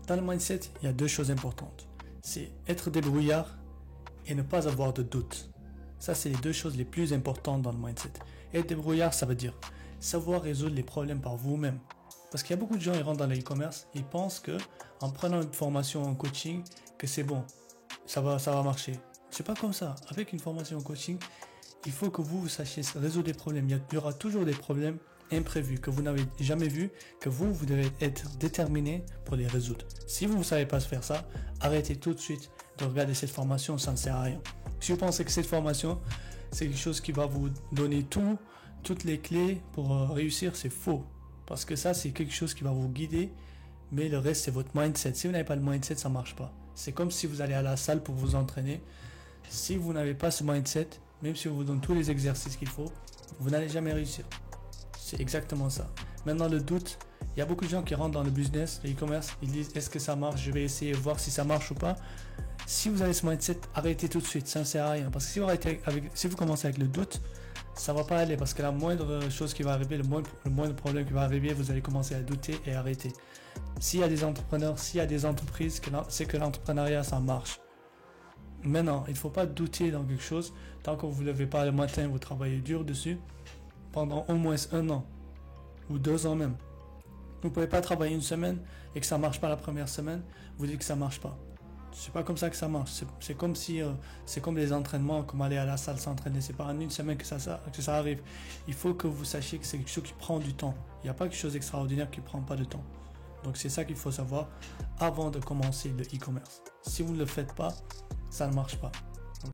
Dans le mindset, il y a deux choses importantes. C'est être débrouillard et ne pas avoir de doute. Ça, c'est les deux choses les plus importantes dans le mindset. Être débrouillard, ça veut dire savoir résoudre les problèmes par vous-même. Parce qu'il y a beaucoup de gens qui rentrent dans le e-commerce, ils pensent que en prenant une formation en coaching, que c'est bon, ça va marcher. C'est pas comme ça. Avec une formation en coaching, il faut que vous sachiez résoudre des problèmes. Il y aura toujours des problèmes imprévus que vous n'avez jamais vus, que vous devez être déterminé pour les résoudre. Si vous ne savez pas faire ça, arrêtez tout de suite de regarder cette formation, ça ne sert à rien. Si vous pensez que cette formation, c'est quelque chose qui va vous donner toutes les clés pour réussir, c'est faux. Parce que ça, c'est quelque chose qui va vous guider, mais le reste, c'est votre mindset. Si vous n'avez pas le mindset, ça ne marche pas. C'est comme si vous allez à la salle pour vous entraîner. Si vous n'avez pas ce mindset, même si on vous donne tous les exercices qu'il faut, vous n'allez jamais réussir. C'est exactement ça. Maintenant, le doute, il y a beaucoup de gens qui rentrent dans le business, le e-commerce, ils disent est-ce que ça marche, je vais essayer de voir si ça marche ou pas. Si vous avez ce mindset, arrêtez tout de suite, ça ne sert à rien. Parce que si vous commencez avec le doute, ça ne va pas aller. Parce que la moindre chose qui va arriver, le moindre problème qui va arriver, vous allez commencer à douter et arrêter. S'il y a des entrepreneurs, s'il y a des entreprises, c'est que l'entrepreneuriat, ça marche. Maintenant, il ne faut pas douter dans quelque chose. Tant que vous ne levez pas le matin, vous travaillez dur dessus, pendant au moins 1 an, ou 2 ans même. Vous ne pouvez pas travailler une semaine et que ça ne marche pas la première semaine, vous dites que ça ne marche pas. C'est pas comme ça que ça marche. C'est comme si, c'est comme les entraînements, comme aller à la salle s'entraîner. C'est pas en une semaine que ça arrive. Il faut que vous sachiez que c'est quelque chose qui prend du temps. Il n'y a pas quelque chose d'extraordinaire qui prend pas de temps. Donc c'est ça qu'il faut savoir avant de commencer le e-commerce. Si vous ne le faites pas, ça ne marche pas.